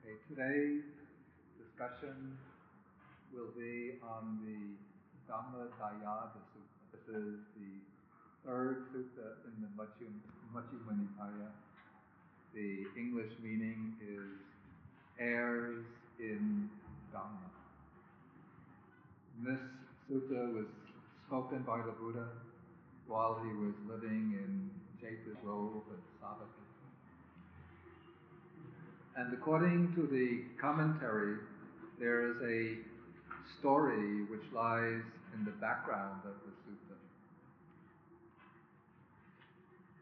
Okay, today's discussion will be on the Dhammadayada Sutta. This is the third sutta in the Majjhima Nikaya. The English meaning is heirs in Dhamma. This sutta was spoken by the Buddha while he was living in Jeta's Grove at Savatthi. And according to the commentary, there is a story which lies in the background of the sutta.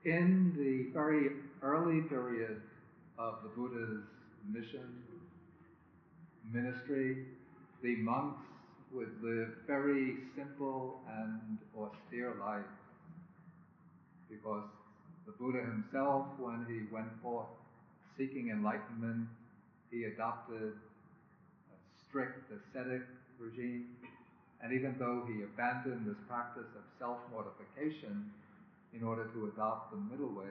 In the very early period of the Buddha's ministry, the monks would live very simple and austere lives, because the Buddha himself, when he went forth seeking enlightenment, he adopted a strict ascetic regime, and even though he abandoned this practice of self-mortification in order to adopt the middle way,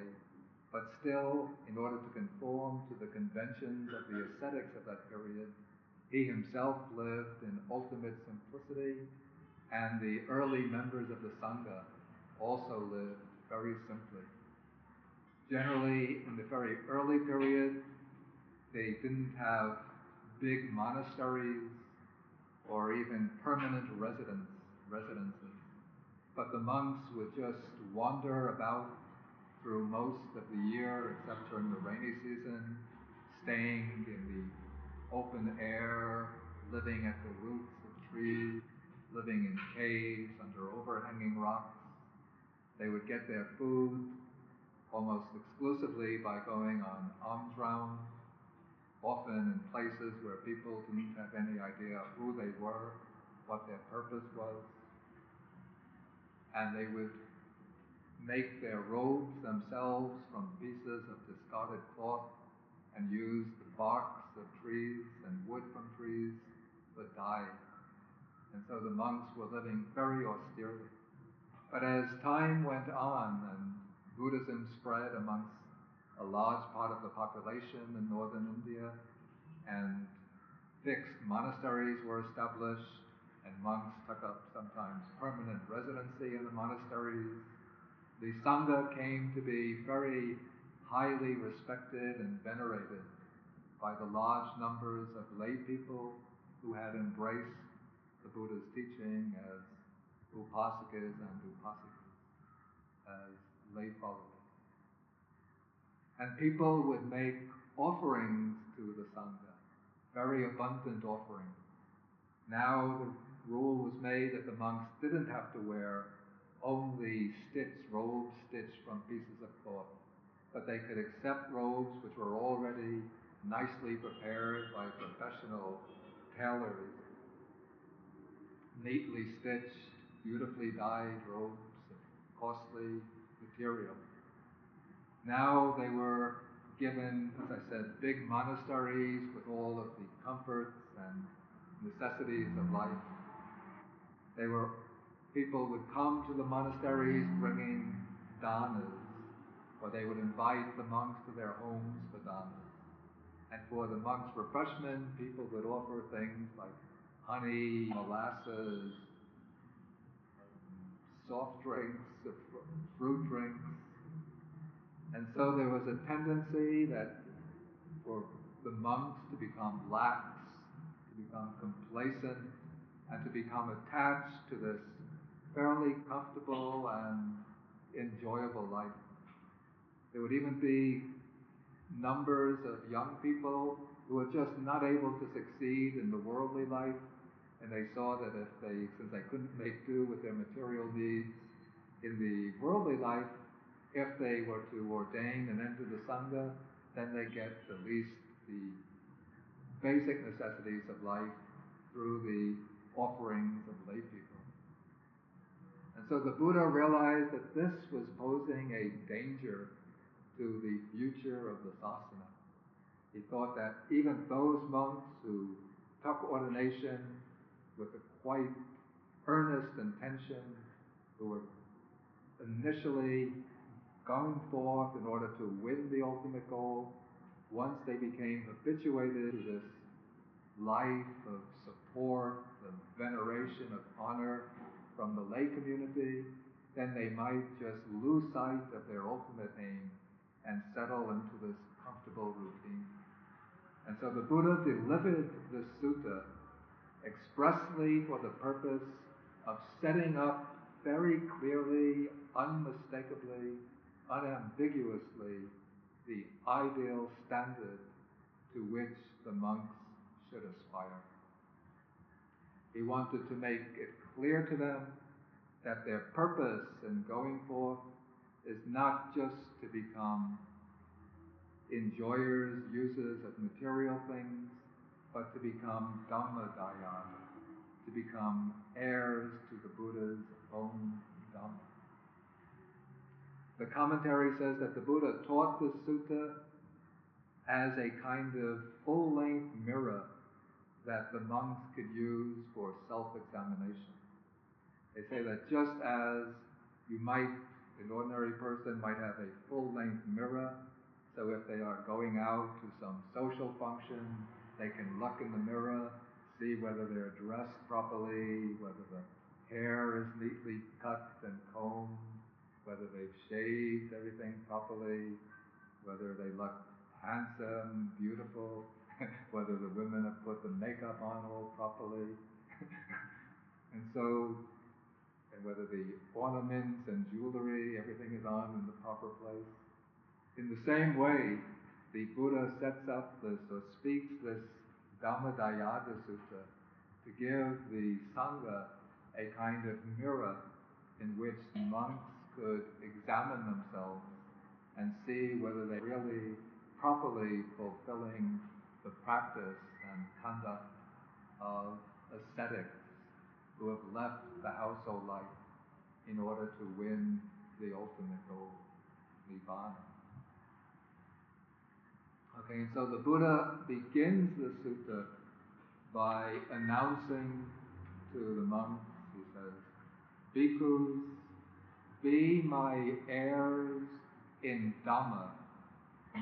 but still, in order to conform to the conventions of the ascetics of that period, he himself lived in ultimate simplicity, and the early members of the Sangha also lived very simply. Generally, in the very early period, they didn't have big monasteries or even permanent residences. But the monks would just wander about through most of the year, except during the rainy season, staying in the open air, living at the roots of trees, living in caves under overhanging rocks. They would get their food almost exclusively by going on alms rounds, often in places where people didn't have any idea who they were, what their purpose was. And they would make their robes themselves from pieces of discarded cloth and use the barks of trees and wood from trees for dye. And so the monks were living very austerely. But as time went on and Buddhism spread amongst a large part of the population in northern India, and fixed monasteries were established, and monks took up sometimes permanent residency in the monasteries, the Sangha came to be very highly respected and venerated by the large numbers of lay people who had embraced the Buddha's teaching as upasakas and upasikas, as lay followers. And people would make offerings to the Sangha, very abundant offerings. Now the rule was made that the monks didn't have to wear only robes stitched from pieces of cloth, but they could accept robes which were already nicely prepared by professional tailors, neatly stitched, beautifully dyed robes of costly material. Now they were given, as I said, big monasteries with all of the comforts and necessities of life. People would come to the monasteries bringing danas, or they would invite the monks to their homes for danas. And for the monks' refreshment, people would offer things like honey, molasses, soft drinks, fruit drinks. And so there was a tendency that for the monks to become lax, to become complacent, and to become attached to this fairly comfortable and enjoyable life. There would even be numbers of young people who were just not able to succeed in the worldly life, and they saw that since they couldn't make do with their material needs in the worldly life, if they were to ordain and enter the Sangha, then they get at least the basic necessities of life through the offerings of lay people. And so the Buddha realized that this was posing a danger to the future of the sasana. He thought that even those monks who took ordination with a quite earnest intention, who were initially going forth in order to win the ultimate goal, once they became habituated to this life of support, of veneration, of honor from the lay community, then they might just lose sight of their ultimate aim and settle into this comfortable routine. And so the Buddha delivered this sutta expressly for the purpose of setting up very clearly, unmistakably, unambiguously the ideal standard to which the monks should aspire. He wanted to make it clear to them that their purpose in going forth is not just to become enjoyers, users of material things, but to become Dhammadayada, to become heirs to the Buddha's own Dhamma. The commentary says that the Buddha taught this sutta as a kind of full-length mirror that the monks could use for self-examination. They say that just as an ordinary person might have a full-length mirror, so if they are going out to some social function, they can look in the mirror, see whether they're dressed properly, whether the hair is neatly cut and combed, whether they've shaved everything properly, whether they look handsome, beautiful, whether the women have put the makeup on all properly, and whether the ornaments and jewelry, everything is on in the proper place. In the same way, the Buddha sets up this, or speaks this Dhammadayada Sutta to give the Sangha a kind of mirror in which the monks could examine themselves and see whether they're really properly fulfilling the practice and conduct of ascetics who have left the household life in order to win the ultimate goal, Nibbana. Okay, and so the Buddha begins the sutta by announcing to the monks, he says, "Bhikkhus, be my heirs in Dhamma,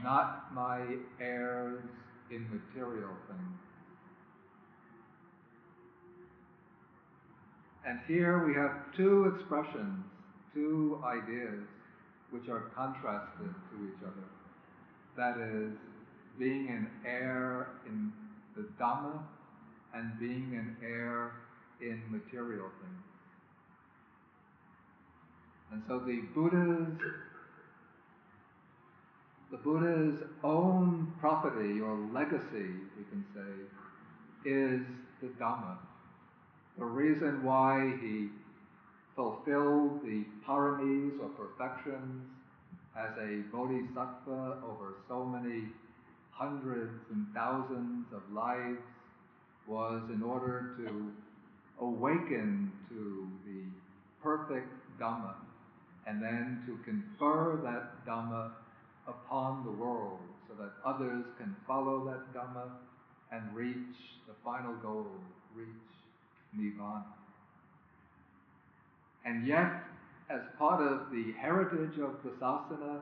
not my heirs in material things." And here we have two expressions, two ideas, which are contrasted to each other. That is, being an heir in the Dhamma and being an heir in material things. And so the Buddha's own property or legacy, we can say, is the Dhamma. The reason why he fulfilled the paramis or perfections as a bodhisattva over so many hundreds and thousands of lives was in order to awaken to the perfect Dhamma and then to confer that Dhamma upon the world so that others can follow that Dhamma and reach the final goal, reach Nibbana. And yet, as part of the heritage of the Sasana,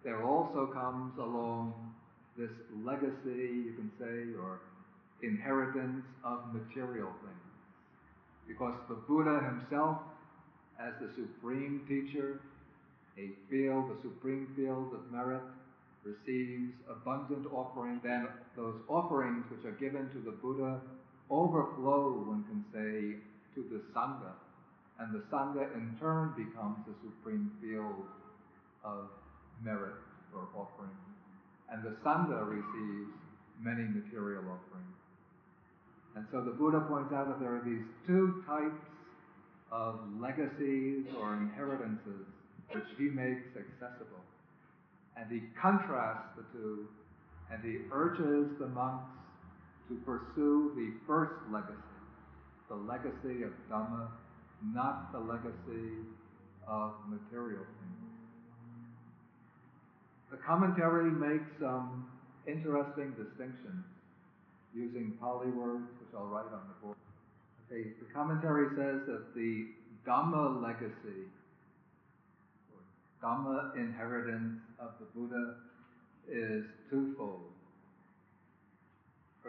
there also comes along this legacy, you can say, or inheritance of material things. Because the Buddha himself, as the supreme teacher, the supreme field of merit, receives abundant offerings, then those offerings which are given to the Buddha overflow, one can say, to the Sangha. And the Sangha in turn becomes the supreme field of merit or offering. And the Sangha receives many material offerings. And so the Buddha points out that there are these two types of legacies or inheritances which he makes accessible. And he contrasts the two, and he urges the monks to pursue the first legacy, the legacy of Dhamma, not the legacy of material things. The commentary makes some interesting distinctions using Pali words, which I'll write on the board. Okay, the commentary says that the Dhamma legacy, or Dhamma inheritance of the Buddha, is twofold.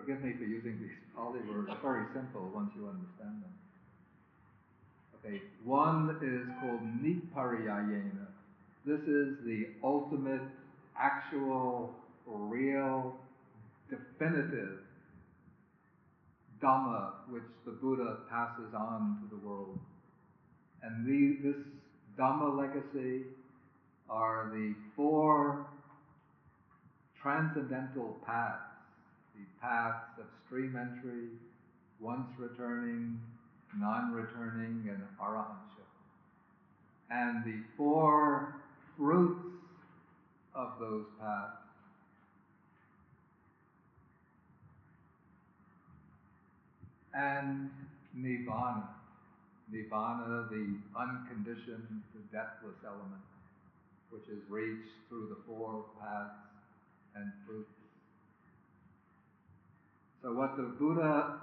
forgive me for using these Pali words, very simple once you understand them. Okay, one is called Nipariyayena. This is the ultimate, actual, real, definitive Dhamma which the Buddha passes on to the world. And this Dhamma legacy are the four transcendental paths, the paths of stream entry, once returning, non-returning, and arahantship. And the four fruits of those paths and Nibbana. Nibbana, the unconditioned, the deathless element, which is reached through the four paths and fruits. So what the Buddha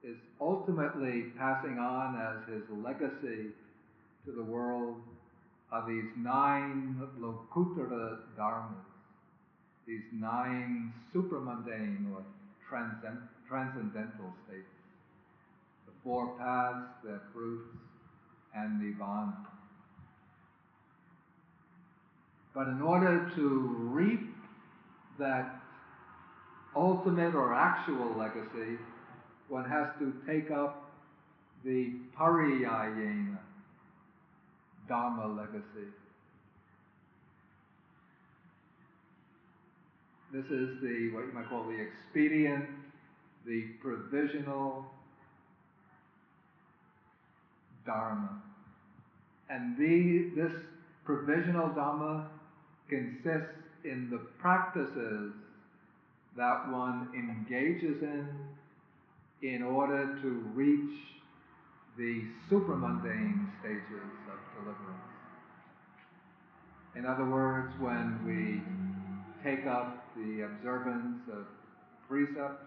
is ultimately passing on as his legacy to the world are these 9 Lokuttara Dharmas, these 9 supramundane or transcendental states. The four paths, their fruits, and Nibbana. But in order to reap that ultimate or actual legacy, one has to take up the Pariyayena Dharma legacy. This is what you might call the expedient, the provisional Dharma. And this provisional Dhamma consists in the practices that one engages in order to reach the supramundane stages of deliverance. In other words, when we take up the observance of precepts,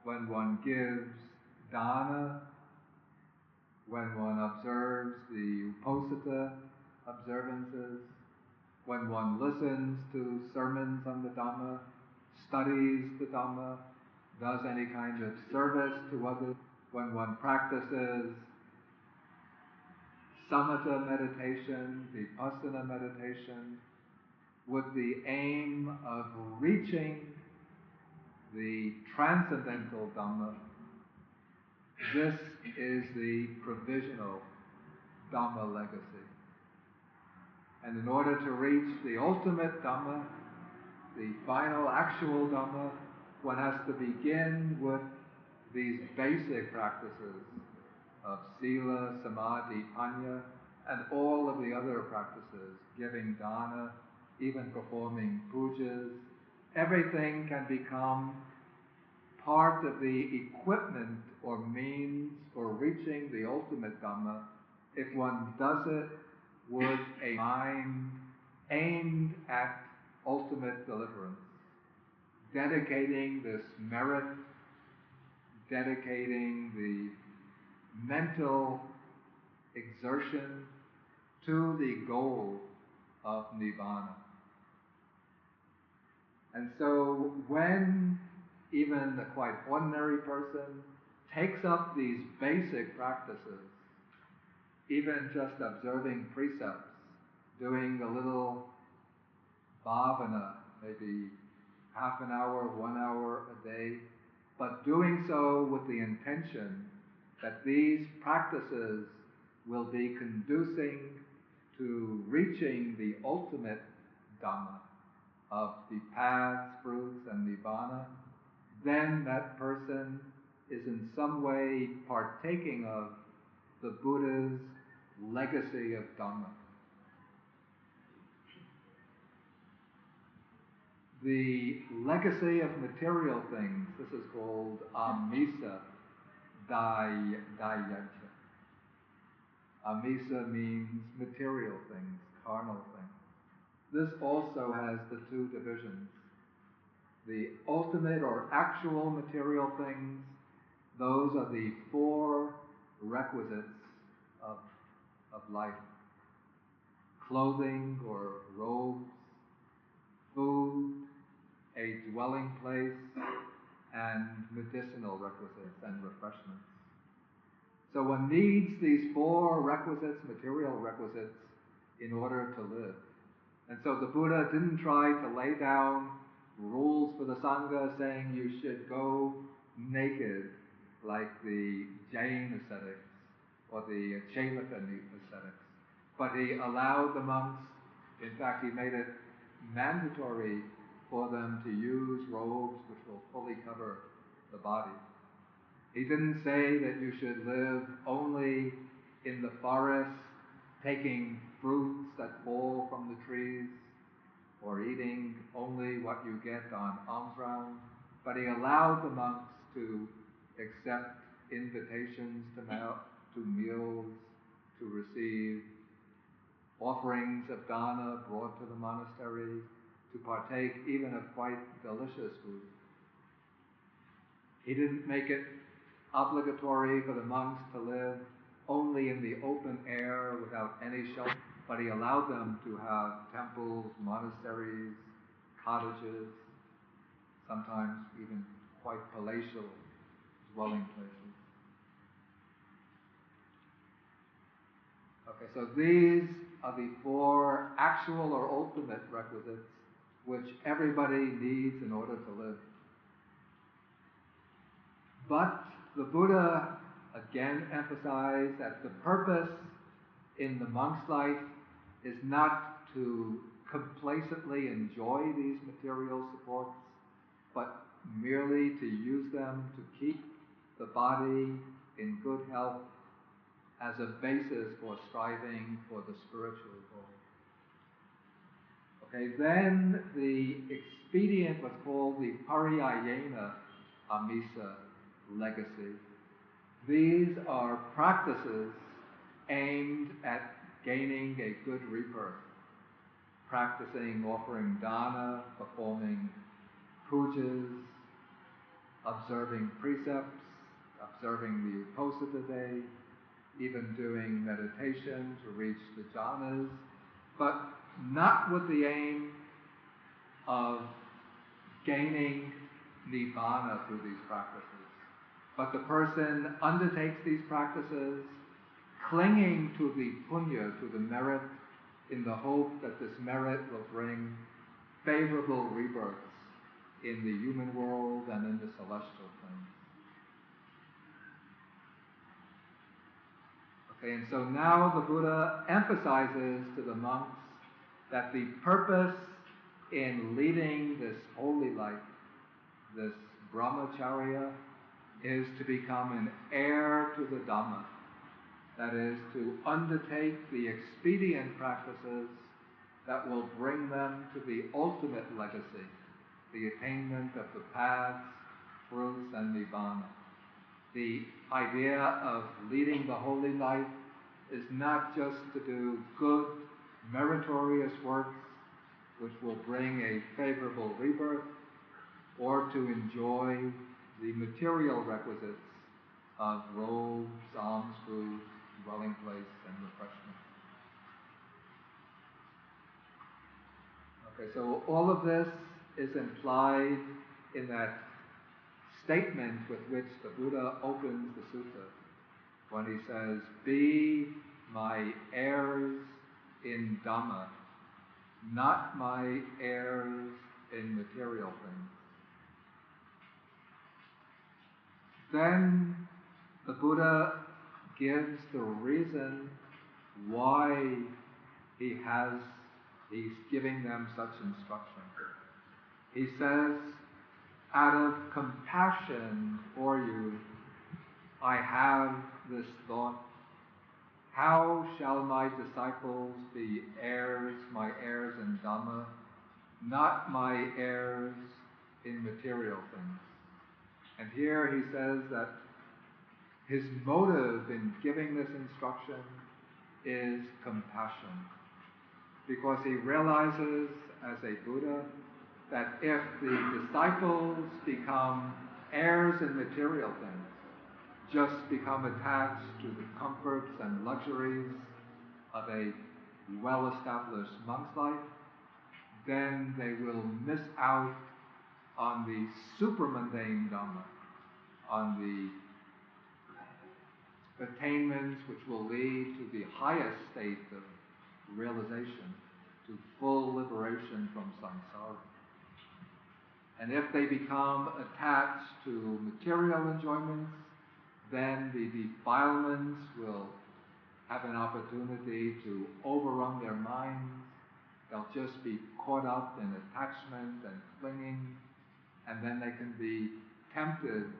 when one gives dana, when one observes the uposatha observances, when one listens to sermons on the Dhamma, studies the Dhamma, does any kind of service to others, when one practices samatha meditation, vipassana meditation, with the aim of reaching the transcendental Dhamma, this is the provisional Dhamma legacy. And in order to reach the ultimate Dhamma, the final actual Dhamma, one has to begin with these basic practices of sila, samadhi, panya, and all of the other practices, giving dana, even performing pujas. Everything can become part of the equipment or means for reaching the ultimate Dhamma if one does it with a mind aimed at ultimate deliverance, dedicating this merit, dedicating the mental exertion to the goal of Nibbana. And so when even a quite ordinary person takes up these basic practices, even just observing precepts, doing a little bhavana, maybe half an hour, 1 hour a day, but doing so with the intention that these practices will be conducing to reaching the ultimate Dhamma of the paths, fruits, and Nibbana, then that person is in some way partaking of the Buddha's legacy of Dhamma. The legacy of material things, this is called amisa dayaja. Amisa means material things, carnal things. This also has the 2 divisions. The ultimate or actual material things, those are the 4 requisites of life. Clothing or robes, food, a dwelling place, and medicinal requisites and refreshments. So one needs these four requisites, material requisites, in order to live. And so the Buddha didn't try to lay down rules for the Sangha saying you should go naked like the Jain ascetics or the Chaitanya ascetics. But he allowed the monks, in fact he made it mandatory for them to use robes which will fully cover the body. He didn't say that you should live only in the forest, taking fruits that fall from the trees, or eating only what you get on alms round, but he allowed the monks to accept invitations to meals, to receive offerings of dana brought to the monastery, to partake even of quite delicious food. He didn't make it obligatory for the monks to live only in the open air without any shelter, but he allowed them to have temples, monasteries, cottages, sometimes even quite palatial dwelling places. Okay, so these are the four actual or ultimate requisites which everybody needs in order to live. But the Buddha again emphasized that the purpose in the monk's life is not to complacently enjoy these material supports, but merely to use them to keep the body in good health as a basis for striving for the spiritual goal. Okay, then the expedient was called the Pariyayena Amisa legacy. These are practices aimed at gaining a good rebirth, practicing offering dana, performing pujas, observing precepts, observing the Uposatha day, even doing meditation to reach the jhanas, but not with the aim of gaining nibbana through these practices. But the person undertakes these practices clinging to the punya, to the merit, in the hope that this merit will bring favorable rebirths in the human world and in the celestial planes. Okay, and so now the Buddha emphasizes to the monks that the purpose in leading this holy life, this brahmacharya, is to become an heir to the Dhamma. That is, to undertake the expedient practices that will bring them to the ultimate legacy, the attainment of the paths, fruits, and nibbana. The idea of leading the holy life is not just to do good, meritorious works which will bring a favorable rebirth, or to enjoy the material requisites of robes, alms, food, dwelling place, and refreshment. Okay, so all of this is implied in that statement with which the Buddha opens the sutta, when he says, "Be my heirs in Dhamma, not my heirs in material things." Then the Buddha gives the reason why he's giving them such instruction. He says, "Out of compassion for you, I have this thought. How shall my disciples be heirs, my heirs in Dhamma, not my heirs in material things?" And here he says that his motive in giving this instruction is compassion, because he realizes as a Buddha that if the disciples become heirs in material things, just become attached to the comforts and luxuries of a well-established monk's life, then they will miss out on the supramundane Dhamma, on the attainments which will lead to the highest state of realization, to full liberation from samsara. And if they become attached to material enjoyments, then the defilements will have an opportunity to overrun their minds. They'll just be caught up in attachment and clinging, and then they can be tempted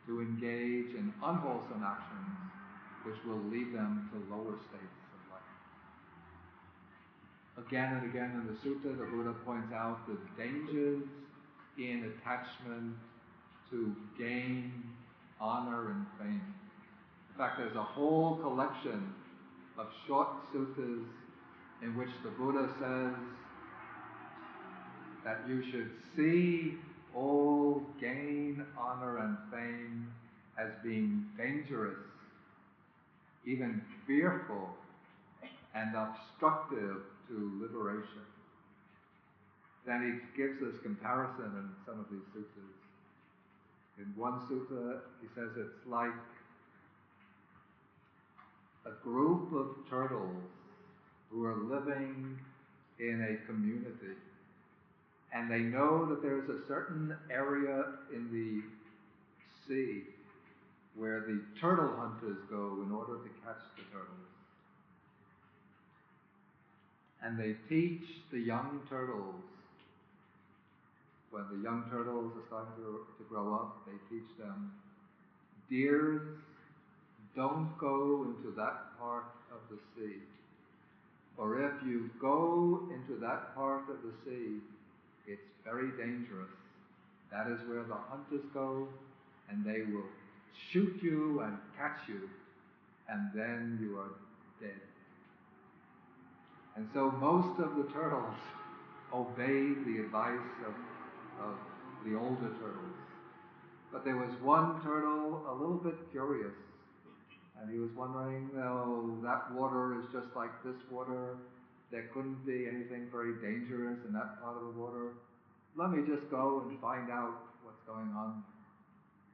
to engage in unwholesome actions which will lead them to lower states of life. Again and again in the sutta, the Buddha points out the dangers in attachment to gain, honor, and fame. In fact, there's a whole collection of short suttas in which the Buddha says that you should see all gain, honor, and fame as being dangerous, even fearful, and obstructive to liberation. Then he gives this comparison in some of these suttas. In one sutta, he says it's like a group of turtles who are living in a community, and they know that there is a certain area in the sea where the turtle hunters go in order to catch the turtles. And they teach the young turtles, when the young turtles are starting to grow up, they teach them, dears, don't go into that part of the sea. For if you go into that part of the sea, it's very dangerous. That is where the hunters go, and they will shoot you and catch you, and then you are dead. And so most of the turtles obeyed the advice of the older turtles. But there was one turtle a little bit curious, and he was wondering, oh, that water is just like this water. There couldn't be anything very dangerous in that part of the water. Let me just go and find out what's going on.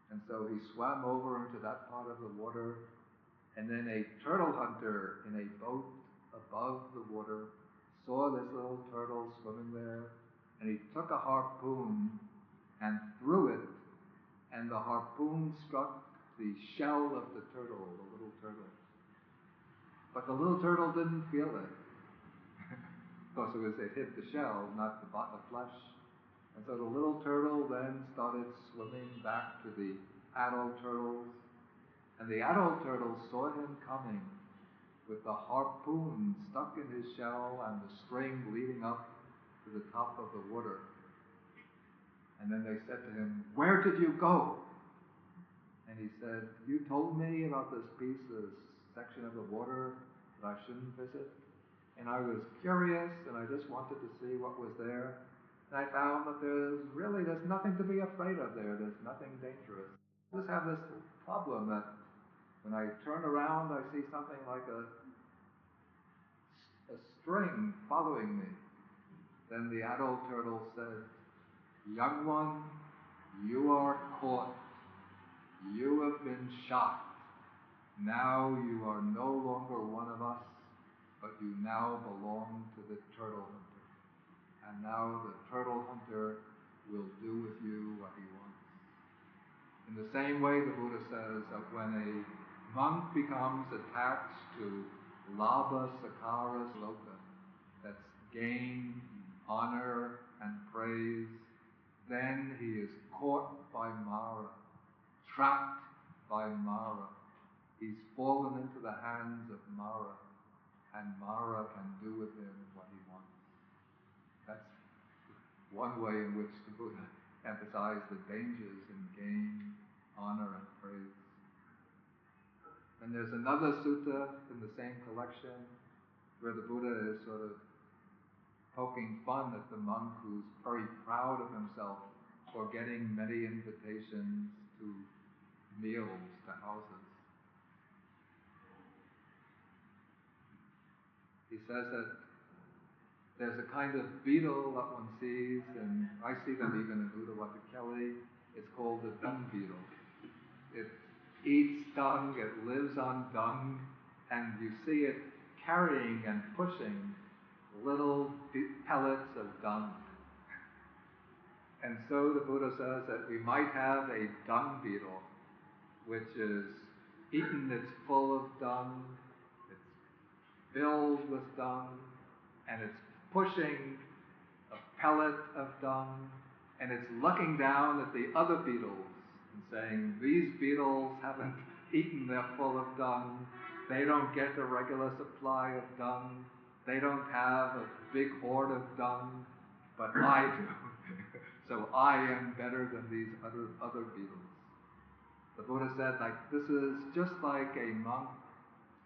And so he swam over into that part of the water, and then a turtle hunter in a boat above the water saw this little turtle swimming there, and he took a harpoon and threw it, and the harpoon struck the shell of the turtle, the little turtle. But the little turtle didn't feel it. Of course, it hit the shell, not the flesh. And so the little turtle then started swimming back to the adult turtles, and the adult turtles saw him coming with the harpoon stuck in his shell and the string leading up to the top of the water. And then they said to him, "Where did you go?" And he said, "You told me about this section of the water that I shouldn't visit. And I was curious, and I just wanted to see what was there. And I found that there's nothing to be afraid of there. There's nothing dangerous. I just have this problem that when I turn around, I see something like a string following me." Then the adult turtle said, "Young one, you are caught. You have been shot. Now you are no longer one of us, but you now belong to the turtle hunter. And now the turtle hunter will do with you what he wants." In the same way, the Buddha says that when a monk becomes attached to labha, sakara, loka, that's gain, honor, and praise, then he is caught by Mara, trapped by Mara. He's fallen into the hands of Mara, and Mara can do with him what he wants. That's one way in which the Buddha emphasized the dangers in gain, honor, and praise. And there's another sutta in the same collection where the Buddha is sort of poking fun at the monk who's very proud of himself for getting many invitations to meals, to houses. He says that There's a kind of beetle that one sees, and I see them even in Udawatakele. It's called the dung beetle. It eats dung, it lives on dung, and you see it carrying and pushing little pellets of dung. And so the Buddha says that we might have a dung beetle, which is eaten, it's full of dung, it's filled with dung, and it's pushing a pellet of dung, and it's looking down at the other beetles and saying, these beetles haven't eaten their full of dung, they don't get a regular supply of dung, they don't have a big hoard of dung, but I do. So I am better than these other beetles. The Buddha said, like, this is just like a monk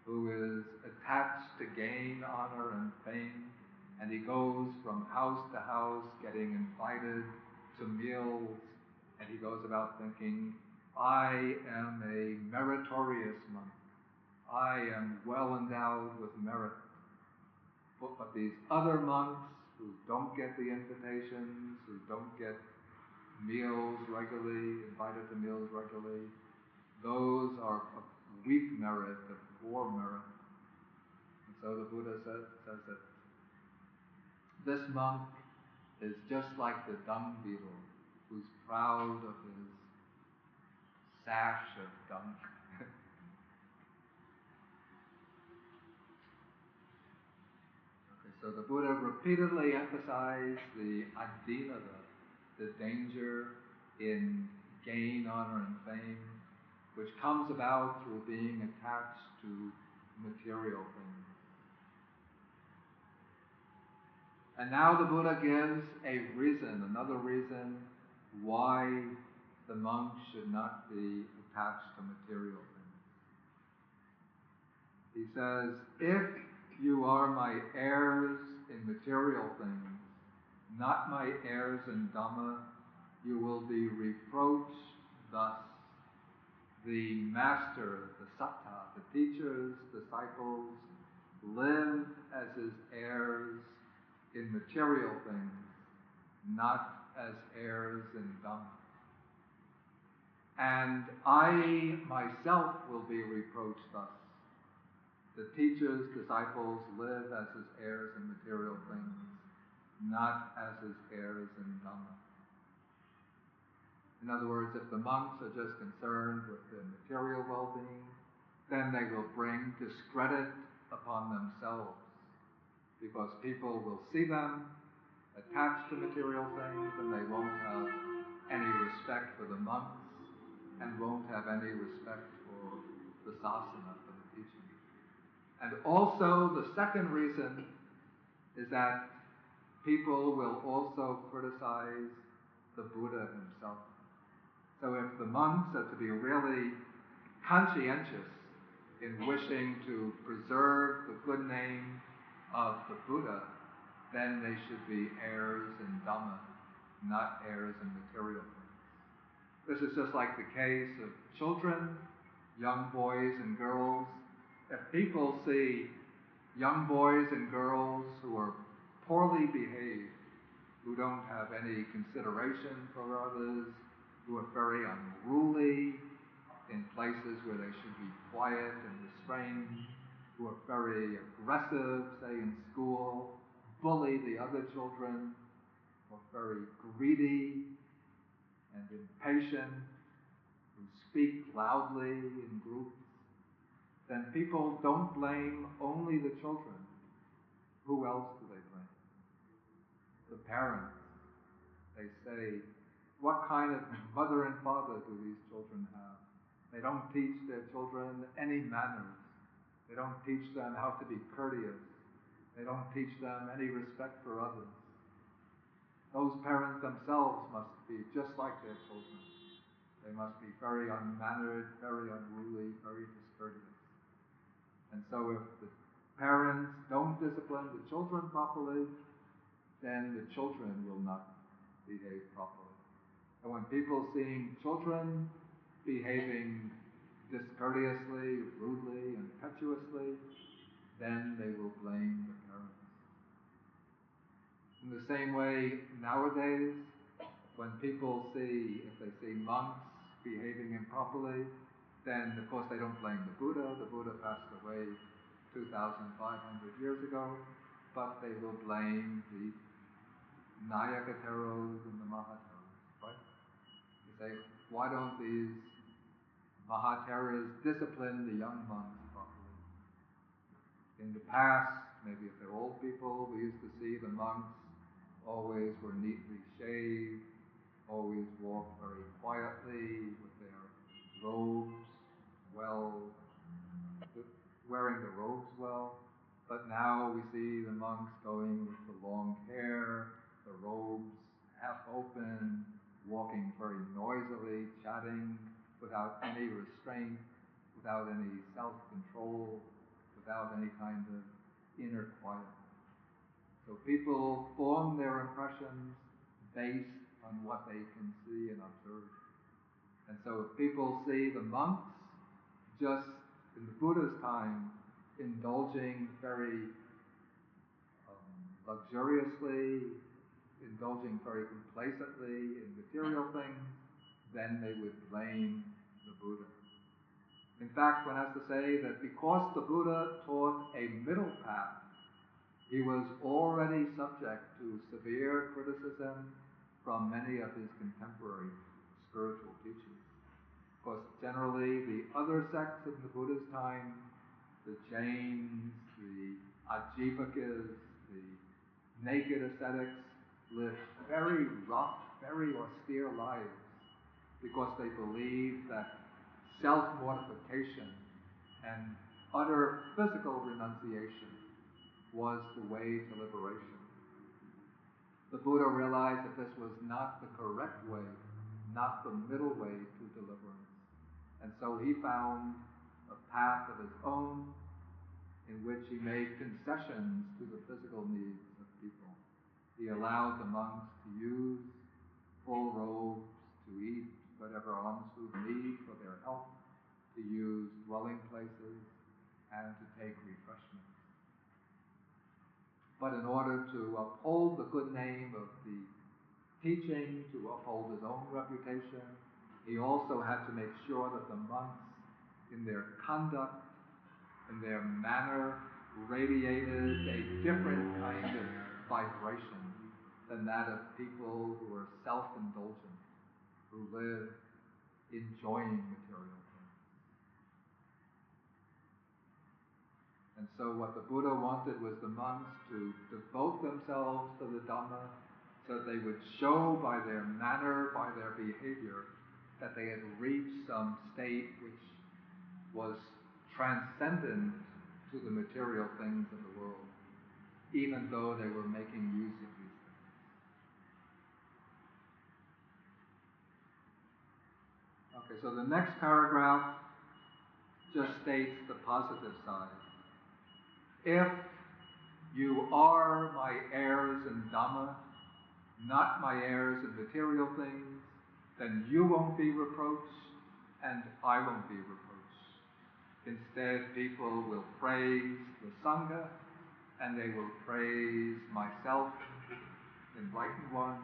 who is attached to gain, honor, and fame, and he goes from house to house getting invited to meals, and he goes about thinking, I am a meritorious monk. I am well endowed with merit. But these other monks who don't get the invitations, who don't get meals regularly, invited to meals regularly, those are of weak merit, of poor merit. And so the Buddha says that this monk is just like the dung beetle, who's proud of his sash of dung. Okay, so the Buddha repeatedly emphasized the adinada, the danger in gain, honor, and fame, which comes about through being attached to material things. And now the Buddha gives a reason, another reason, why the monk should not be attached to material things. He says, if you are my heirs in material things, not my heirs in Dhamma, you will be reproached thus. The master, the Sutta, the teachers, disciples, live as his heirs in material things, not as heirs in Dhamma. And I myself will be reproached thus. The teachers, disciples live as his heirs in material things, not as his heirs in Dhamma. In other words, if the monks are just concerned with their material well-being, then they will bring discredit upon themselves, because people will see them attached to material things, and they won't have any respect for the monks, and won't have any respect for the sasana, for the teaching. And also, the second reason is that people will also criticize the Buddha himself. So if the monks are to be really conscientious in wishing to preserve the good name of the Buddha, then they should be heirs in Dhamma, not heirs in material things. This is just like the case of children, young boys and girls. If people see young boys and girls who are poorly behaved, who don't have any consideration for others, who are very unruly in places where they should be quiet and restrained, who are very aggressive, say in school, bully the other children, who are very greedy and impatient, who speak loudly in groups, then people don't blame only the children. Who else do they blame? The parents. They say, what kind of mother and father do these children have? They don't teach their children any manners. They don't teach them how to be courteous. They don't teach them any respect for others. Those parents themselves must be just like their children. They must be very unmannered, very unruly, very discourteous. And so if the parents don't discipline the children properly, then the children will not behave properly. And when people seeing children behaving discourteously, rudely, impetuously, then they will blame the parents. In the same way, nowadays, when people see, if they see monks behaving improperly, then of course they don't blame the Buddha. The Buddha passed away 2,500 years ago, but they will blame the Nayakateros and the Mahateros, right? You say, why don't these Mahateras discipline the young monks properly? In the past, maybe if they're old people, we used to see the monks always were neatly shaved, always walked very quietly with their robes well, wearing the robes well. But now we see the monks going with the long hair, the robes half open, walking very noisily, chatting without any restraint, without any self-control, without any kind of inner quiet. So people form their impressions based on what they can see and observe. And so if people see the monks just in the Buddha's time indulging very luxuriously, indulging very complacently in material things, then they would blame the Buddha. In fact, one has to say that because the Buddha taught a middle path, he was already subject to severe criticism from many of his contemporary spiritual teachers. Because generally the other sects in the Buddha's time, the Jains, the Ajivakas, the naked ascetics, lived very rough, very austere lives because they believed that self-mortification and utter physical renunciation was the way to liberation. The Buddha realized that this was not the correct way, not the middle way to deliverance. And so he found a path of his own in which he made concessions to the physical needs of people. He allowed the monks to use full robes, to eat whatever alms food they need for their health, to use dwelling places, and to take refreshment. But in order to uphold the good name of the teaching, to uphold his own reputation, he also had to make sure that the monks, in their conduct, in their manner, radiated a different kind of vibration than that of people who are self-indulgent, who live enjoying material things. And so what the Buddha wanted was the monks to devote themselves to the Dhamma so that they would show by their manner, by their behavior, that they had reached some state which was transcendent to the material things of the world, even though they were making use of these things. Okay, so the next paragraph just states the positive side. If you are my heirs in Dhamma, not my heirs in material things, then you won't be reproached and I won't be reproached. Instead, people will praise the Sangha and they will praise myself, enlightened one,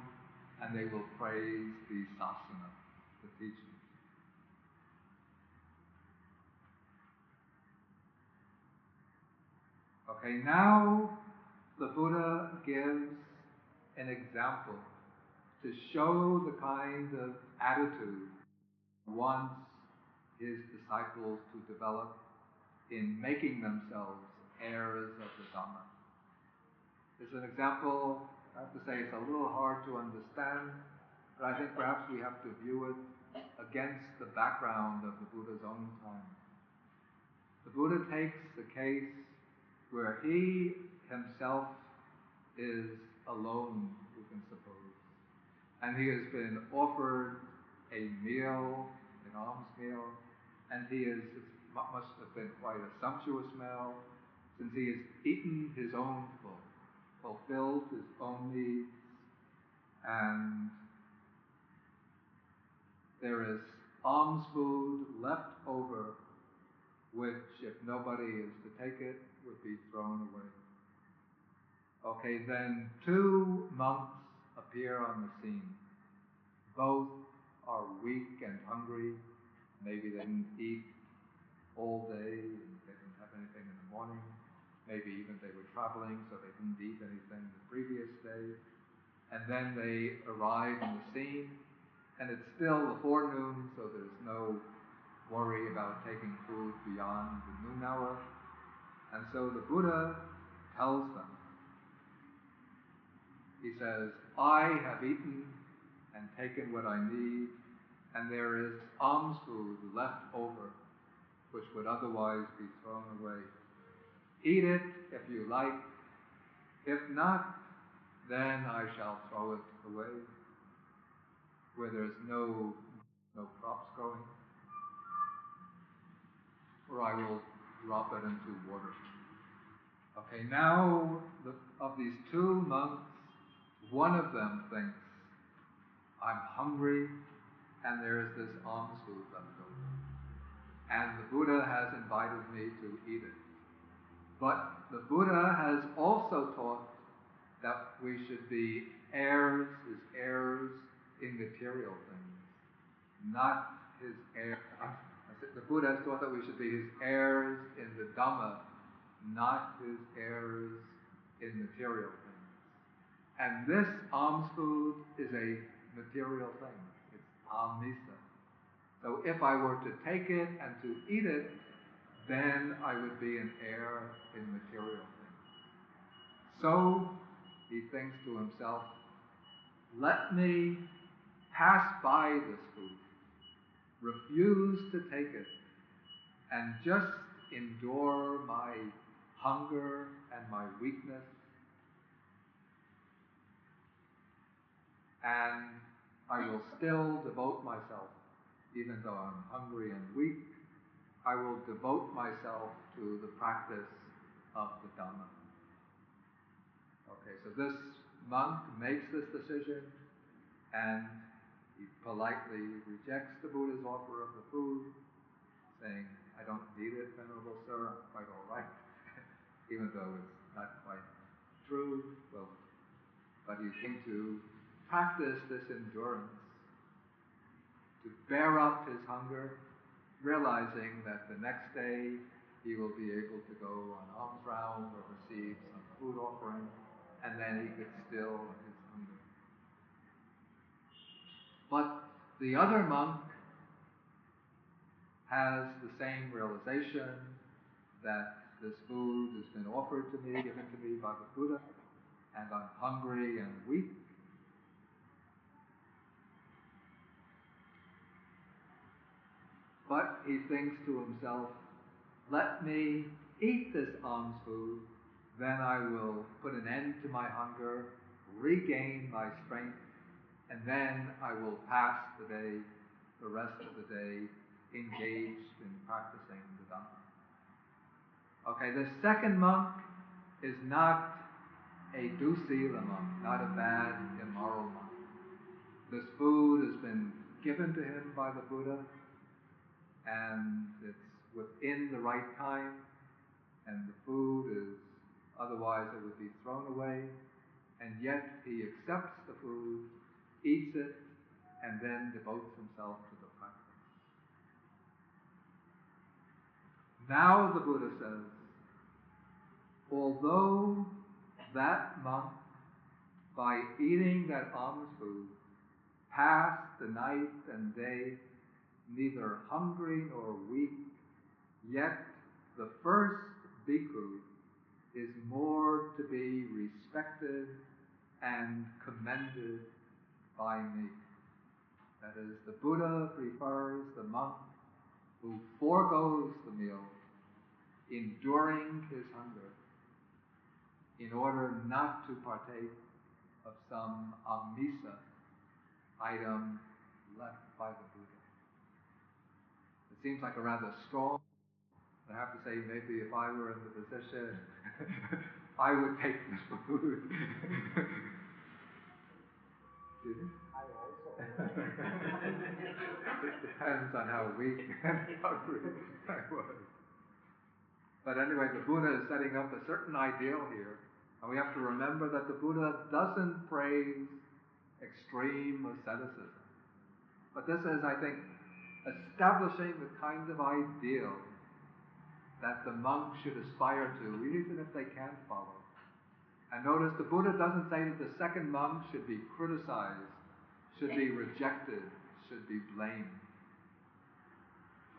and they will praise the Sasana, the teaching. Okay, now the Buddha gives an example to show the kind of attitude he wants his disciples to develop in making themselves heirs of the Dhamma. There's an example, I have to say it's a little hard to understand, but I think perhaps we have to view it against the background of the Buddha's own time. The Buddha takes a case where he himself is alone, we can suppose, and he has been offered a meal, an alms meal, and it must have been quite a sumptuous meal, since he has eaten his own food, fulfilled his own needs, and there is alms food left over, which, if nobody is to take it, would be thrown away. Okay, then two monks appear on the scene. Both are weak and hungry. Maybe they didn't eat all day and they didn't have anything in the morning. Maybe even they were traveling, so they didn't eat anything the previous day. And then they arrive on the scene, and it's still the forenoon, so there's no worry about taking food beyond the noon hour. And so the Buddha tells them, he says, I have eaten and taken what I need, and there is alms food left over, which would otherwise be thrown away. Eat it if you like. If not, then I shall throw it away, where there's no crops growing, or I will drop it into water. Okay, now of these two monks, one of them thinks, I'm hungry, and there's this alms food left over, and the Buddha has invited me to eat it. But the Buddha has also taught that we should be his heirs in material things, not his heirs. The Buddha has taught that we should be his heirs in the Dhamma, not his heirs in material things. And this alms food is a material thing. It's amisa. So if I were to take it and to eat it, then I would be an heir in material things. So he thinks to himself, let me pass by this food, refuse to take it, and just endure my hunger and my weakness, and I will still devote myself, even though I'm hungry and weak, I will devote myself to the practice of the Dhamma. Okay, so this monk makes this decision, and he politely rejects the Buddha's offer of the food, saying, I don't need it, Venerable Sir, I'm quite all right, even though it's not quite true. Well, but he came to practice this endurance, to bear up his hunger, realizing that the next day he will be able to go on alms round or receive some food offering, and then he could still his hunger. But the other monk has the same realization that this food has been offered to me, given to me by the Buddha, and I'm hungry and weak. But he thinks to himself, let me eat this alms food, then I will put an end to my hunger, regain my strength, and then I will pass the rest of the day, engaged in practicing the Dhamma. Okay, the second monk is not a dusila monk, not a bad, immoral monk. This food has been given to him by the Buddha, and it's within the right time, and the food is, otherwise it would be thrown away, and yet he accepts the food, eats it, and then devotes himself to the practice. Now the Buddha says, although that monk, by eating that alms food, passed the night and day neither hungry nor weak, yet the first bhikkhu is more to be respected and commended by me. That is, the Buddha prefers the monk who foregoes the meal, enduring his hunger, in order not to partake of some amisa item left by the Buddha. It seems like a rather strong. I have to say, maybe if I were in the position, I would take this food. Did it? I also. It depends on how weak and hungry I was. But anyway, the Buddha is setting up a certain ideal here, And we have to remember that the Buddha doesn't praise extreme asceticism. But this is, I think, establishing the kind of ideal that the monk should aspire to, even if they can't follow. And notice the Buddha doesn't say that the second monk should be criticized, should be rejected, should be blamed.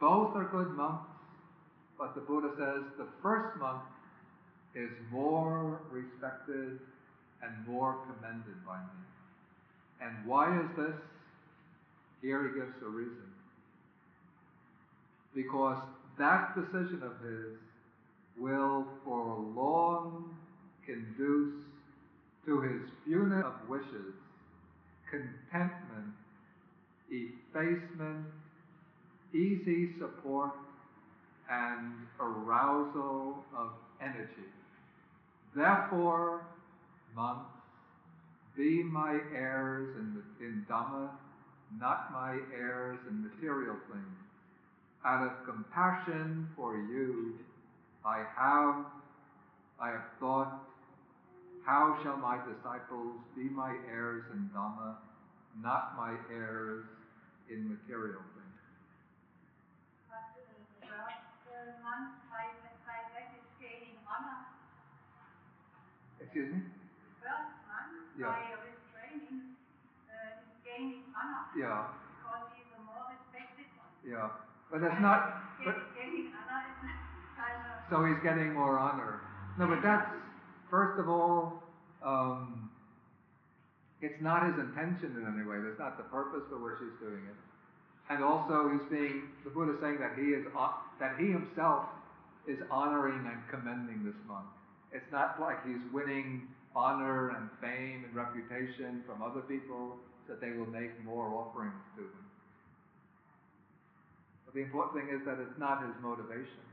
Both are good monks, but the Buddha says the first monk is more respected and more commended by me. And why is this? Here he gives a reason. Because that decision of his will for long conduce to his fewness of wishes, contentment, effacement, easy support, and arousal of energy. Therefore, monks, be my heirs in Dhamma, not my heirs in material things. Out of compassion for you, I have thought, how shall my disciples be my heirs in Dhamma, not my heirs in material things? But the first month, by that is gaining honor. Excuse me? The first month, by restraining, is gaining honor. Yeah. Because he is a more respected one. Yeah. But that's not... Gaining honor is kind of... So he's getting more honor. No, but that's, first of all, it's not his intention in any way. That's not the purpose for which he's doing it. And also, the Buddha is saying that he himself is honoring and commending this monk. It's not like he's winning honor and fame and reputation from other people so that they will make more offerings to him. But the important thing is that it's not his motivation.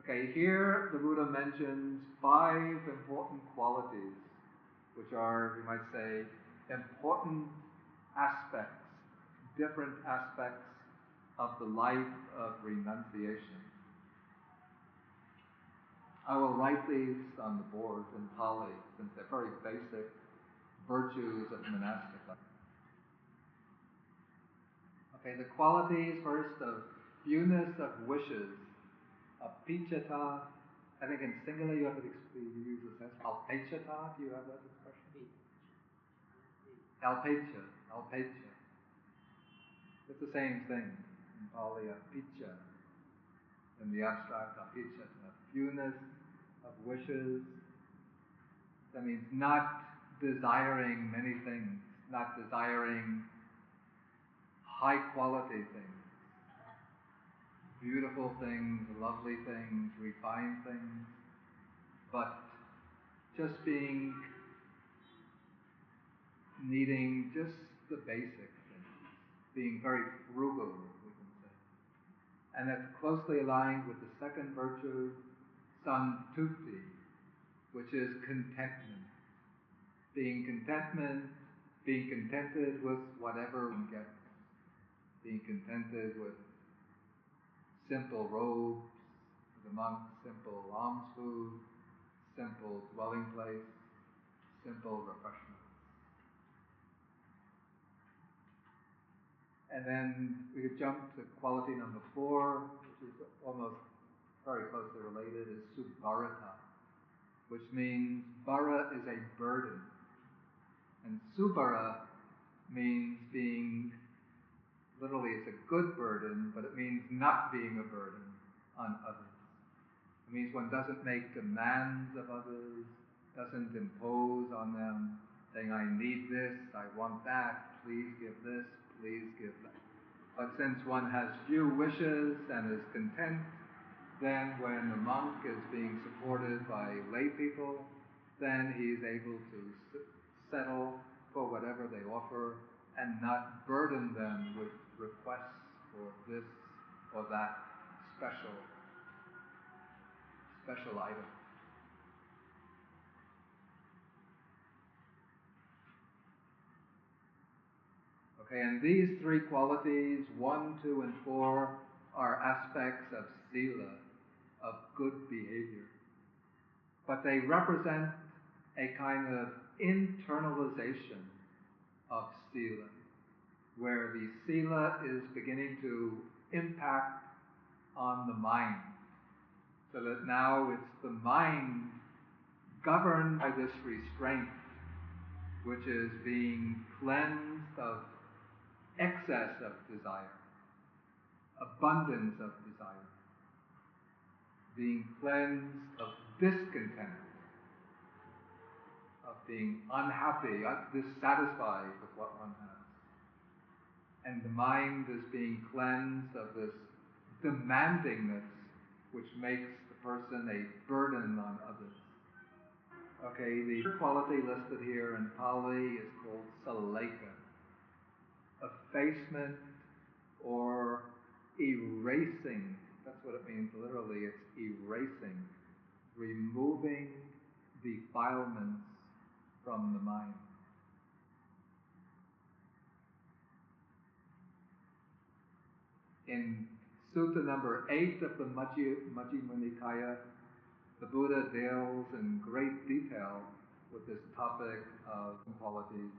Okay, here the Buddha mentions 5 important qualities, which are, we might say, important aspects, different aspects of the life of renunciation. I will write these on the board in Pali, since they're very basic virtues of monastic life. Okay, the qualities first of fewness of wishes, apicchata. I think in singular you have to use the sense. Alpechata, do you have that expression? Alpecha. It's the same thing in Pali, apicca. In the abstract, apicchata, fewness of wishes. That means not desiring many things, not desiring high quality things, beautiful things, lovely things, refined things, but just needing just the basic things, being very frugal, we can say. And that's closely aligned with the second virtue, santuti, which is contentment. Being contented with whatever one gets. Being contented with simple robes, for the monk, simple alms food, simple dwelling place, simple refreshment. And then we could jump to quality number 4, which is almost very closely related, is subharata, which means bara is a burden. And subhara means being, literally it's a good burden, but it means not being a burden on others. It means one doesn't make demands of others, doesn't impose on them, saying, I need this, I want that, please give this, please give that. But since one has few wishes and is content, then when the monk is being supported by lay people, then he is able to settle for whatever they offer and not burden them with requests for this or that special item. Okay, and these 3 qualities, 1, 2, and 4, are aspects of sila, of good behavior. but they represent a kind of internalization of sila, where the sila is beginning to impact on the mind, so that now it's the mind governed by this restraint, which is being cleansed of excess of desire, abundance of desire, being cleansed of discontent, of being unhappy, dissatisfied with what one has. And the mind is being cleansed of this demandingness, which makes the person a burden on others. Okay, the quality listed here in Pali is called saleka, effacement or erasing. That's what it means literally. It's erasing, removing defilements from the mind. In Sutta number 8 of the Majjhima Nikaya, the Buddha deals in great detail with this topic of qualities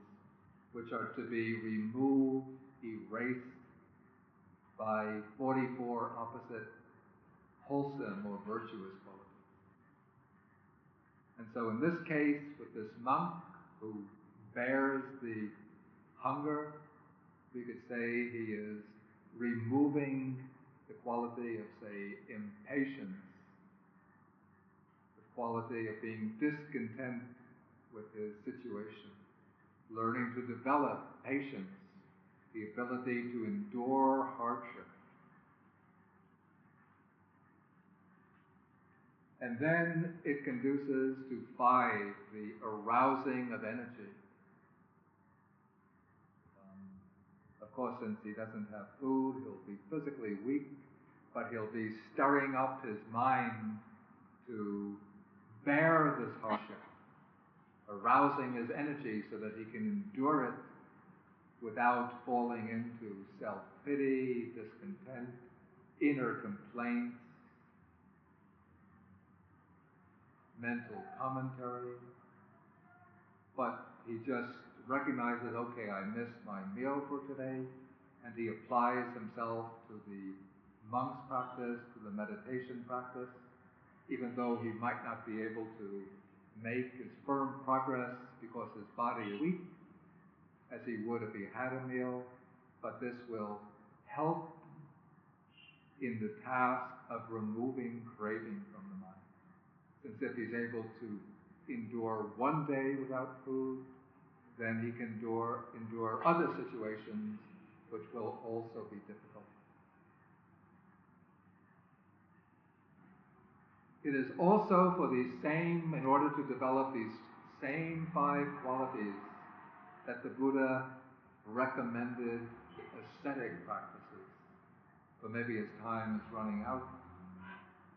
which are to be removed, erased by 44 opposite wholesome or virtuous qualities. And so in this case, with this monk who bears the hunger, we could say he is removing the quality of, say, impatience, the quality of being discontent with his situation, learning to develop patience, the ability to endure hardship. And then it conduces to 5, the arousing of energy. Of course, since he doesn't have food, he'll be physically weak, but he'll be stirring up his mind to bear this hardship, arousing his energy so that he can endure it without falling into self-pity, discontent, inner complaints, mental commentary. But he just recognizes, okay, I missed my meal for today, and he applies himself to the monk's practice, to the meditation practice, even though he might not be able to make his firm progress because his body is weak, as he would if he had a meal, but this will help in the task of removing craving from the mind. Since if he's able to endure one day without food, then he can endure other situations which will also be difficult. It is also for these same, in order to develop these same 5 qualities, that the Buddha recommended ascetic practices. But maybe as time is running out,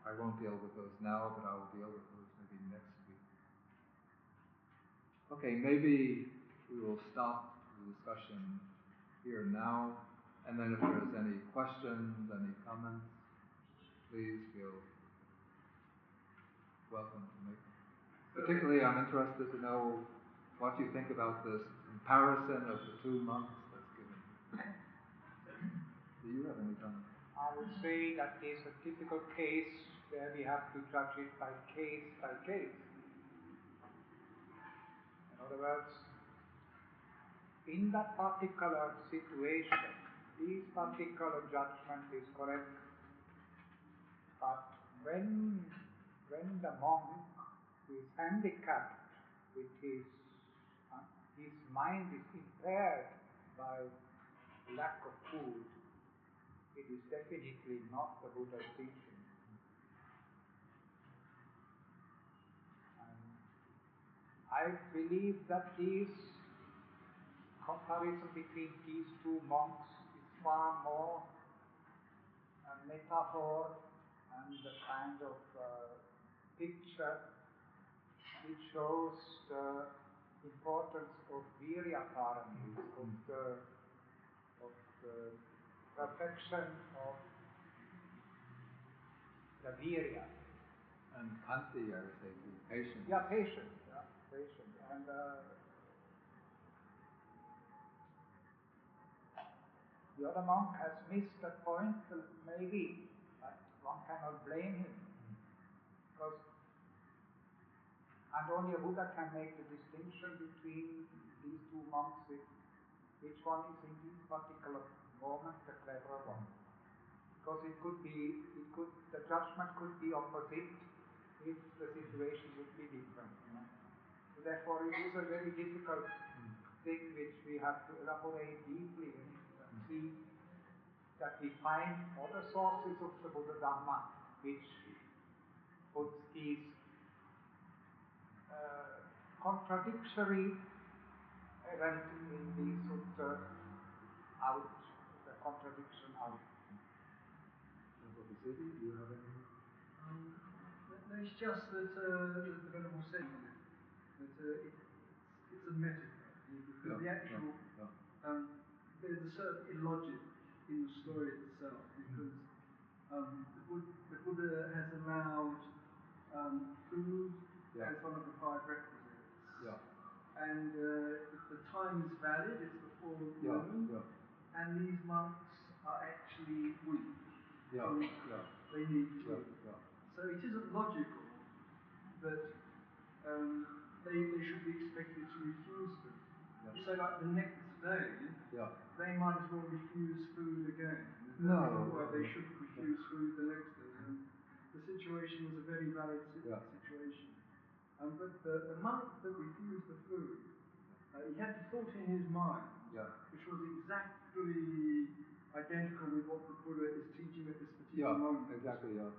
I won't deal with those now, but I will deal with those maybe next week. Okay, maybe we will stop the discussion here now, and then if there's any questions, any comments, please feel welcome to make them. Particularly, I'm interested to know what you think about this comparison of the 2 monks that's given. Do you have any comments? I would say that is a typical case where we have to judge it by case by case. In other words, in that particular situation, this particular judgment is correct. But when the monk is handicapped with his mind is impaired by lack of food, it is definitely not the Buddha's teaching. And I believe that this comparison between these 2 monks is far more a metaphor and a kind of picture which shows the importance of virya paramis, of the perfection of the virya. And kanti, I would say, too. Patience. Yeah, patience. Yeah, patience. And the other monk has missed that point, maybe, but one cannot blame him. Because, and only a Buddha can make the distinction between these two monks, which one is in this particular moment the cleverer one. Because the judgment could be opposite if the situation would be different. So therefore, it is a very difficult thing which we have to elaborate deeply and see that we find other sources of the Buddha Dhamma which puts these contradictory event in the Sutta out, the contradiction out. Do you have any? No, it's just that the Venerable said that it's a metaphor. The actual there's a certain illogic in the story itself because the Buddha has allowed food as one of the 5 requisites. And the time is valid, it's before noon, and these monks are actually weak. They need food. So it isn't logical that they should be expected to refuse food. So like the next day, they might as well refuse food again. They shouldn't refuse food the next day. The situation was a very valid situation. But the monk that refused the food, he had the thought in his mind, which was exactly identical with what the Buddha is teaching at this particular moment. Exactly. The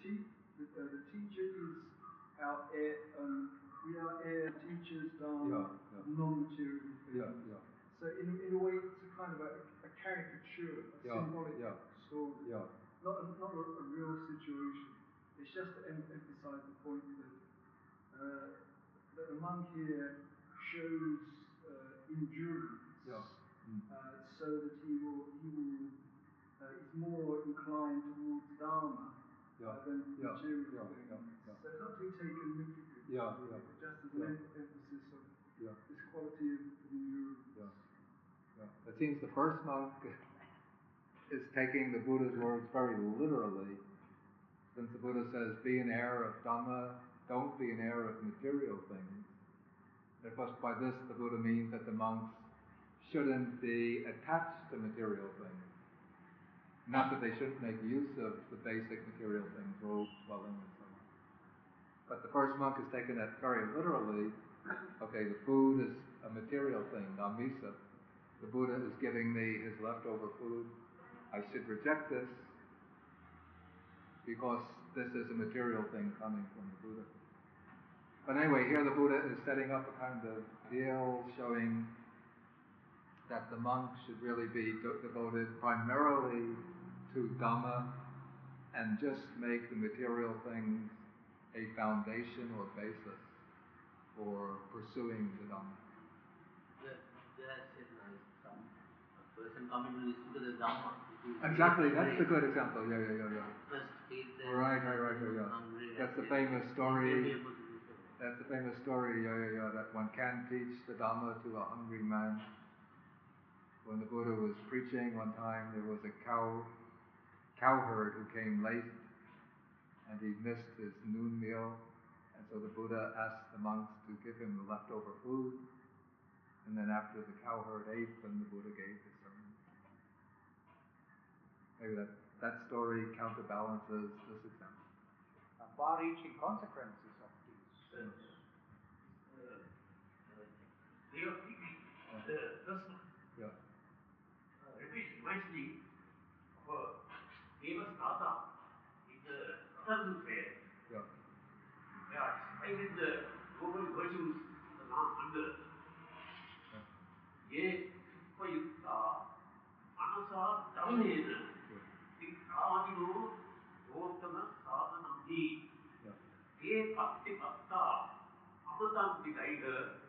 teacher is our heir, we are heir teachers Dharma of non-material things. So in a way it's a kind of a caricature, a symbolic story, not a real situation. It's just to emphasize the point that the monk here shows endurance, so that he is more inclined towards Dharma than material things. So it's not to be taken literally, but just as an emphasis of this quality of endurance. It seems the first monk is taking the Buddha's words very literally, since the Buddha says, be an heir of Dhamma, don't be an heir of material things. Of course, by this the Buddha means that the monks shouldn't be attached to material things. Not that they shouldn't make use of the basic material things, robes, dwelling, and so on. But the first monk has taken that very literally. Okay, the food is a material thing, namisa. The Buddha is giving me his leftover food. I should reject this because this is a material thing coming from the Buddha. But anyway, here the Buddha is setting up a kind of deal showing that the monk should really be devoted primarily to Dhamma and just make the material things a foundation or basis for pursuing the Dhamma. There I said a person coming to listen to the Dhamma. Exactly, that's the good example. First he's Right. That's the famous story. That's the famous story. That one can teach the Dhamma to a hungry man. When the Buddha was preaching one time, there was a cowherd who came late, and he missed his noon meal, and so the Buddha asked the monks to give him the leftover food, and then after the cowherd ate, then the Buddha gave his sermon. Maybe that story counterbalances this example. Far-reaching consequences of this. Way of thinking, the first one. It reminds me of a famous Gata in the Atharva fair. They are describing the noble virtues of the under. Ye Supayutta Manasa Dharanena Vikramino Gotama Sadhanamhi Ye Bhakti Bhakta Amatam Vidaiha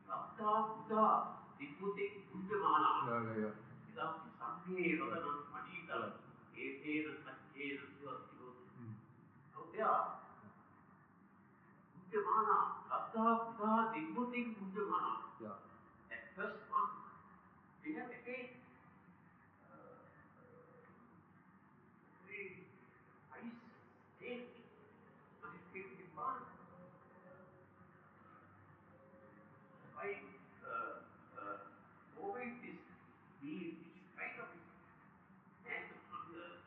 Bhakta Buddha Diputi Punyamana Idam Sanghe Radanam Manita Etena Sanjena Sivastivoti. Sattva Buddha Vibhuti Mujjamana. Yeah. That first monk, we have again very nice state, but it takes Nibbana. By moving this being, which kind of and hunger,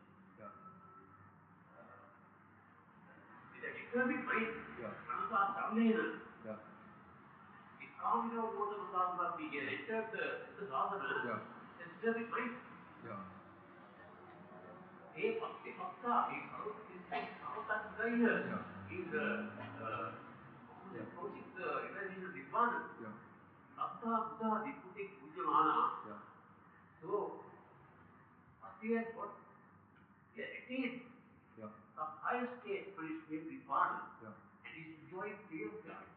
with a determined mind, Manasa Chalena, with Kamino Bodha Madhavati, he entered the sadhana, a determined mind. He Bhakti Bhakta, he Sarvatangaya, he's approaching the realization of Nibbana. Sattva Buddha Vibhuti Mujjamana. So, Bhakti has got attained some higher state for his state Nibbana, and he's enjoying real life.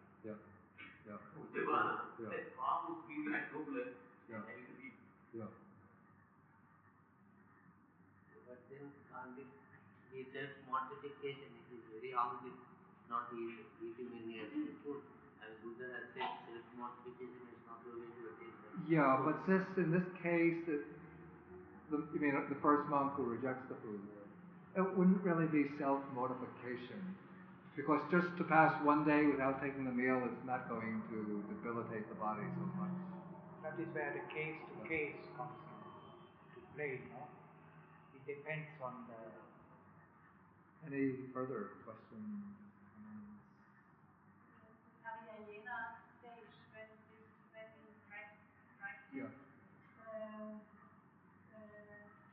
Mujjamana, that farm of feeling and nobler, and having to be. But then can't it be self-mortification? It is very hungry, not eating any extra food. And Buddha has said self-mortification is not the way to attain that. Yeah, but in this case, you mean the first monk who rejects the food, it wouldn't really be self-mortification. Because just to pass one day without taking the meal, it's not going to debilitate the body so much. That is where the case-to-case comes into play, no? It depends on the... Any further questions? Narayana stage when in practice,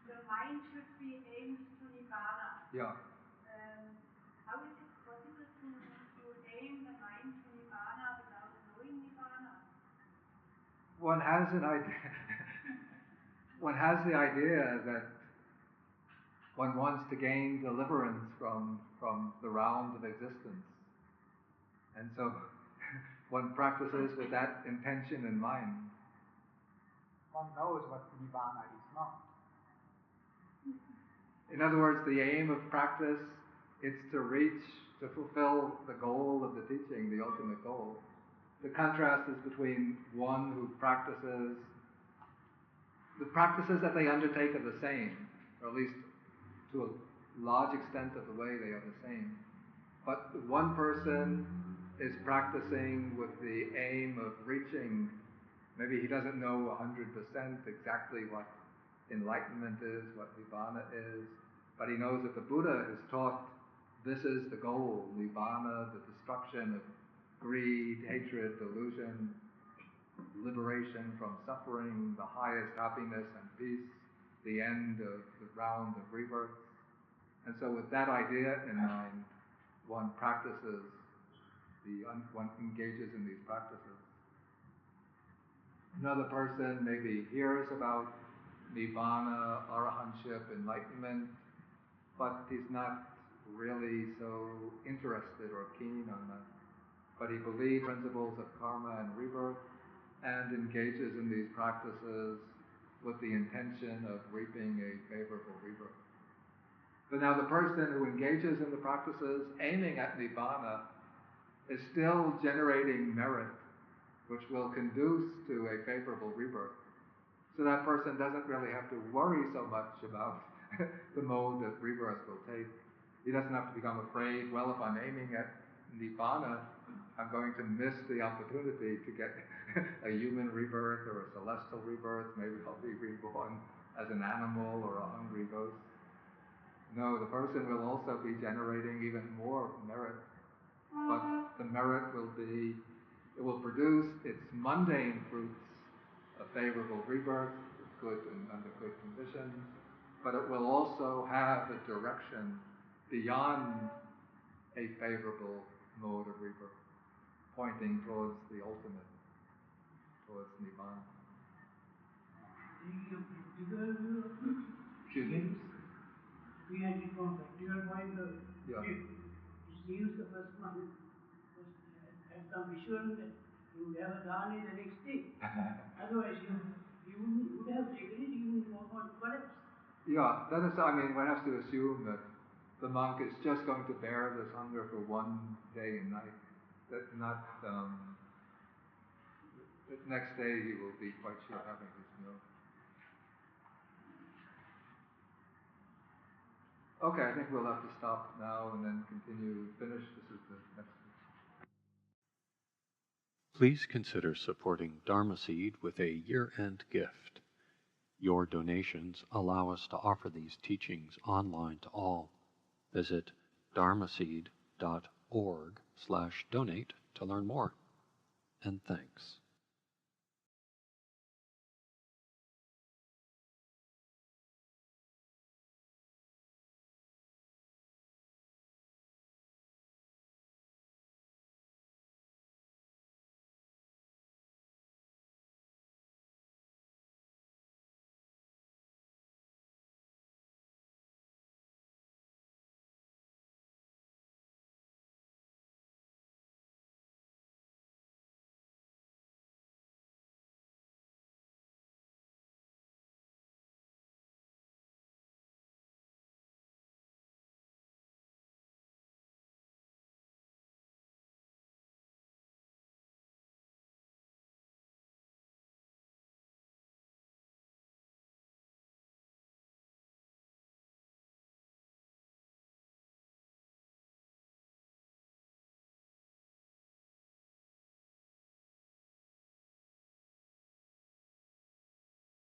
the mind should be aimed to Nibbana. How is it possible to aim the mind to Nibbana without knowing Nibbana? One has an idea. One has the idea that one wants to gain deliverance from the round of existence. And so one practices with that intention in mind. One knows what Nibbana is not. In other words, the aim of practice is to fulfill the goal of the teaching, the ultimate goal. The contrast is between one who practices, the practices that they undertake are the same, or at least to a large extent of the way they are the same. But one person is practicing with the aim of reaching, maybe he doesn't know 100% exactly what enlightenment is, what Nibbana is, but he knows that the Buddha has taught this is the goal, Nibbana, the destruction of greed, hatred, delusion, liberation from suffering, the highest happiness and peace, the end of the round of rebirth. And so with that idea in mind, one practices, one engages in these practices. Another person maybe hears about Nibbana, arahantship, enlightenment, but he's not really so interested or keen on that. But he believes principles of karma and rebirth and engages in these practices with the intention of reaping a favorable rebirth. But now the person who engages in the practices aiming at Nibbana is still generating merit, which will conduce to a favorable rebirth. So that person doesn't really have to worry so much about the mode that rebirth will take. He doesn't have to become afraid, well, if I'm aiming at Nibbana, I'm going to miss the opportunity to get a human rebirth or a celestial rebirth. Maybe I'll be reborn as an animal or a hungry ghost. No, the person will also be generating even more merit. But the merit it will produce its mundane fruits, a favorable rebirth, good and under good conditions, but it will also have a direction beyond a favorable mode of rebirth, pointing towards the ultimate, towards Nibbana. Taking a practical Excuse me? looking at it from practical point of view, it seems the first month had some assurance that he would have a dharma the next day. Otherwise, he would have taken it, he would not want to collapse. Yeah, that is, one has to assume that the monk is just going to bear this hunger for one day and night. that not the next day he will be quite sure having his meal. Okay, I think we'll have to stop now and then finish. This is the next one. Please consider supporting Dharma Seed with a year-end gift. Your donations allow us to offer these teachings online to all. Visit dharmaseed.org/donate to learn more. And thanks.